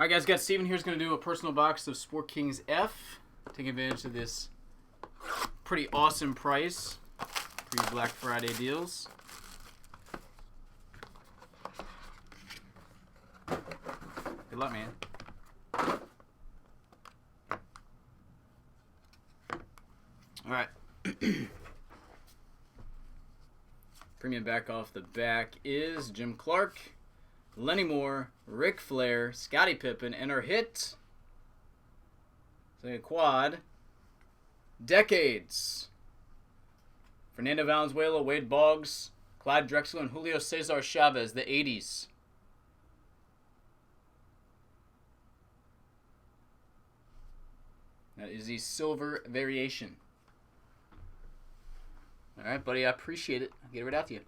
All right, guys, got Steven here's going to do a personal box of Sport Kings F. Take advantage of this pretty awesome price. Pre-Black Friday deals. Good luck, man. All right. Premium back off the back is Jim Clark, Lenny Moore, Ric Flair, Scottie Pippen, and our hit, so a quad, Decades. Fernando Valenzuela, Wade Boggs, Clyde Drexler, and Julio Cesar Chavez, the 80s. That is the silver variation. All right, buddy, I appreciate it. I'll get it right out to you.